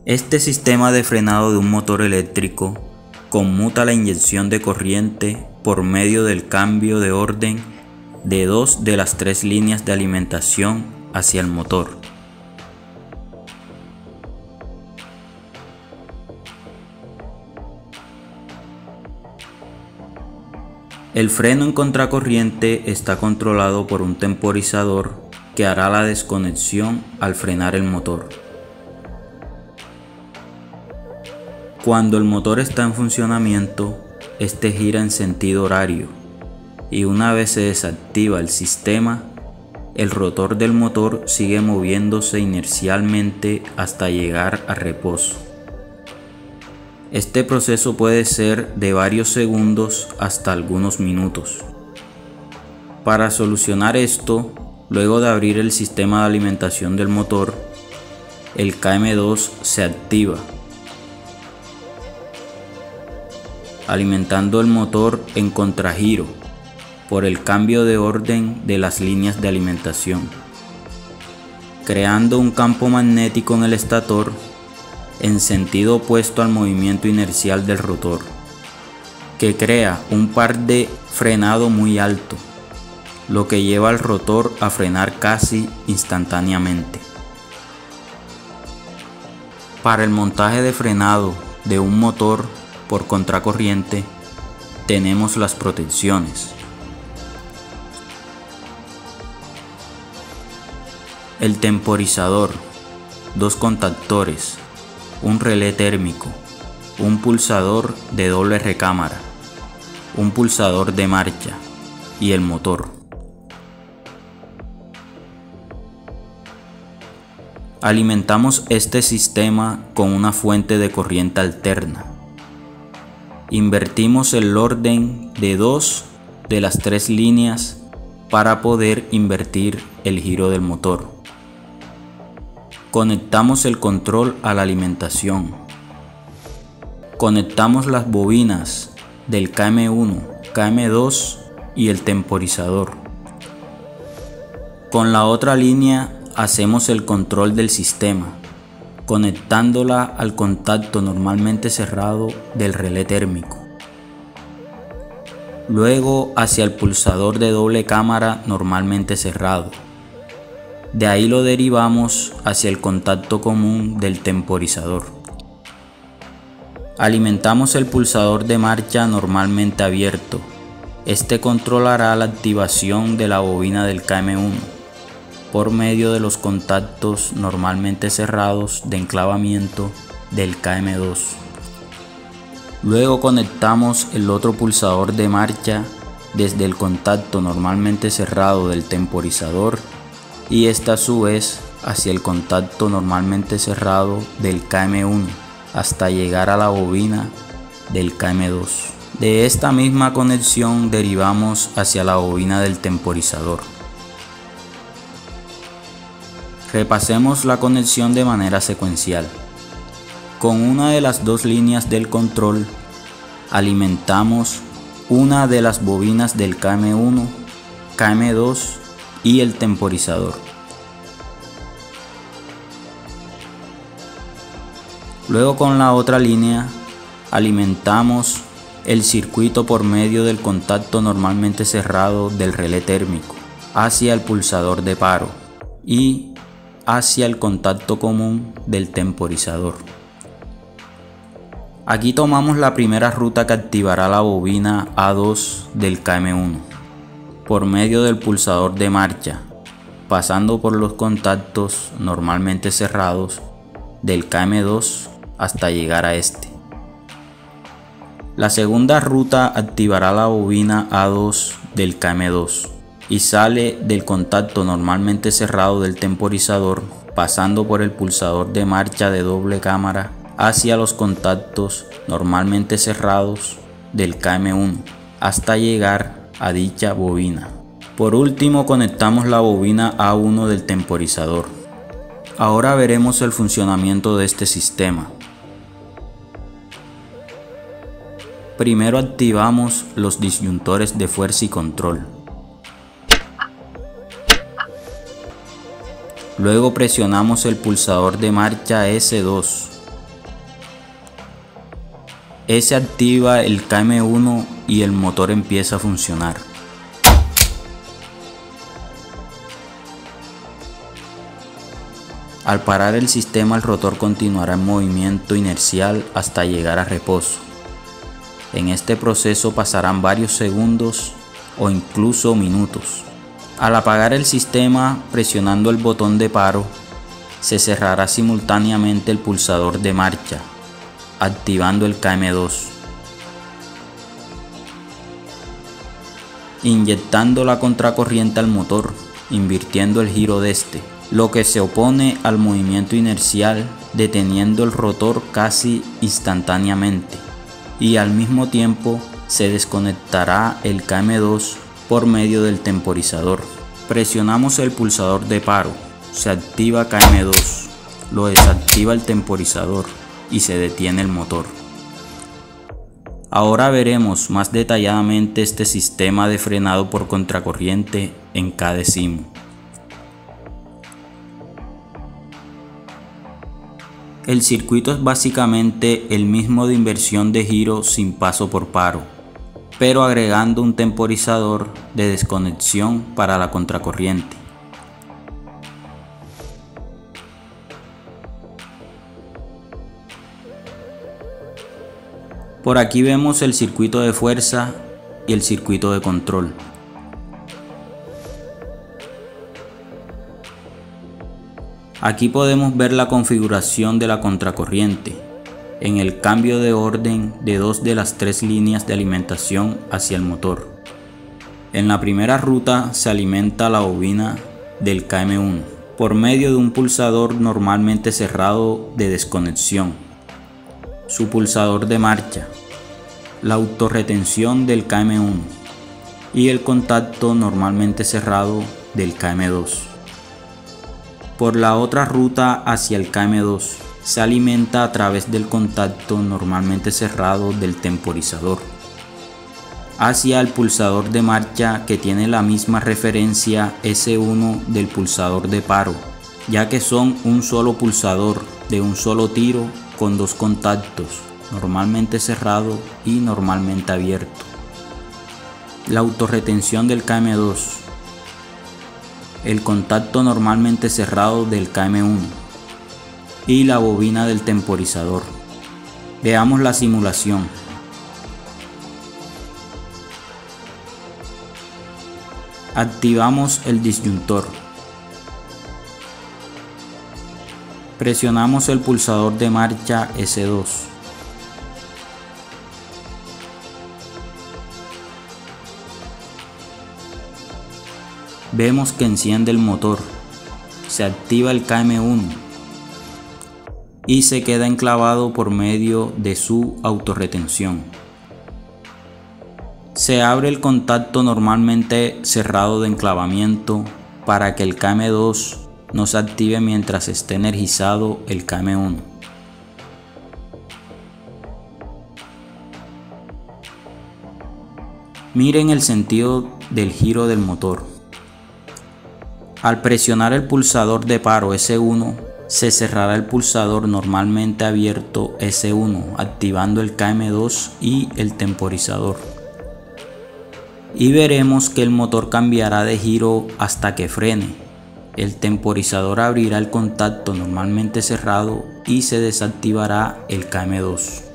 Este sistema de frenado de un motor eléctrico conmuta la inyección de corriente por medio del cambio de orden de dos de las tres líneas de alimentación hacia el motor. El freno en contracorriente está controlado por un temporizador que hará la desconexión al frenar el motor. Cuando el motor está en funcionamiento, este gira en sentido horario y una vez se desactiva el sistema, el rotor del motor sigue moviéndose inercialmente hasta llegar a reposo. Este proceso puede ser de varios segundos hasta algunos minutos. Para solucionar esto, luego de abrir el sistema de alimentación del motor, el KM2 se activa, alimentando el motor en contragiro por el cambio de orden de las líneas de alimentación, creando un campo magnético en el estator en sentido opuesto al movimiento inercial del rotor, que crea un par de frenado muy alto, lo que lleva al rotor a frenar casi instantáneamente. Para el montaje de frenado de un motor por contracorriente tenemos las protecciones. El temporizador, dos contactores, un relé térmico, un pulsador de doble recámara, un pulsador de marcha y el motor. Alimentamos este sistema con una fuente de corriente alterna. Invertimos el orden de dos de las tres líneas para poder invertir el giro del motor. Conectamos el control a la alimentación. Conectamos las bobinas del KM1, KM2 y el temporizador. Con la otra línea hacemos el control del sistema, conectándola al contacto normalmente cerrado del relé térmico. Luego hacia el pulsador de doble cámara normalmente cerrado. De ahí lo derivamos hacia el contacto común del temporizador. Alimentamos el pulsador de marcha normalmente abierto. Este controlará la activación de la bobina del KM1 por medio de los contactos normalmente cerrados de enclavamiento del KM2. Luego conectamos el otro pulsador de marcha desde el contacto normalmente cerrado del temporizador y esta a su vez hacia el contacto normalmente cerrado del KM1 hasta llegar a la bobina del KM2. De esta misma conexión derivamos hacia la bobina del temporizador. Repasemos la conexión de manera secuencial. Con una de las dos líneas del control alimentamos una de las bobinas del KM1, KM2 y el temporizador. Luego con la otra línea alimentamos el circuito por medio del contacto normalmente cerrado del relé térmico hacia el pulsador de paro y hacia el contacto común del temporizador. Aquí tomamos la primera ruta que activará la bobina A2 del KM1 por medio del pulsador de marcha, pasando por los contactos normalmente cerrados del KM2 hasta llegar a este. La segunda ruta activará la bobina A2 del KM2 y sale del contacto normalmente cerrado del temporizador, pasando por el pulsador de marcha de doble cámara hacia los contactos normalmente cerrados del KM1 hasta llegar a dicha bobina. Por último conectamos la bobina A1 del temporizador. Ahora veremos el funcionamiento de este sistema. Primero activamos los disyuntores de fuerza y control. Luego presionamos el pulsador de marcha S2 Se activa el KM1 y el motor empieza a funcionar. Al parar el sistema, el rotor continuará en movimiento inercial hasta llegar a reposo. En este proceso pasarán varios segundos o incluso minutos. Al apagar el sistema, presionando el botón de paro, se cerrará simultáneamente el pulsador de marcha, activando el KM2, inyectando la contracorriente al motor, invirtiendo el giro de este, lo que se opone al movimiento inercial, deteniendo el rotor casi instantáneamente, y al mismo tiempo se desconectará el KM2 por medio del temporizador. Presionamos el pulsador de paro, se activa KM2, lo desactiva el temporizador y se detiene el motor. Ahora veremos más detalladamente este sistema de frenado por contracorriente en cada simo. El circuito es básicamente el mismo de inversión de giro sin paso por paro, pero agregando un temporizador de desconexión para la contracorriente. Por aquí vemos el circuito de fuerza y el circuito de control. Aquí podemos ver la configuración de la contracorriente en el cambio de orden de dos de las tres líneas de alimentación hacia el motor. En la primera ruta se alimenta la bobina del KM1 por medio de un pulsador normalmente cerrado de desconexión, su pulsador de marcha, la autorretención del KM1 y el contacto normalmente cerrado del KM2. Por la otra ruta hacia el KM2 se alimenta a través del contacto normalmente cerrado del temporizador hacia el pulsador de marcha, que tiene la misma referencia S1 del pulsador de paro, ya que son un solo pulsador de un solo tiro con dos contactos, normalmente cerrado y normalmente abierto. La autorretención del KM2, el contacto normalmente cerrado del KM1 y la bobina del temporizador. Veamos la simulación. Activamos el disyuntor. Presionamos el pulsador de marcha S2. Vemos que enciende el motor, se activa el KM1 y se queda enclavado por medio de su autorretención. Se abre el contacto normalmente cerrado de enclavamiento para que el KM2 no se active mientras esté energizado el KM1. Miren el sentido del giro del motor. Al presionar el pulsador de paro S1, se cerrará el pulsador normalmente abierto S1, activando el KM2 y el temporizador. Y veremos que el motor cambiará de giro hasta que frene. El temporizador abrirá el contacto normalmente cerrado y se desactivará el KM2.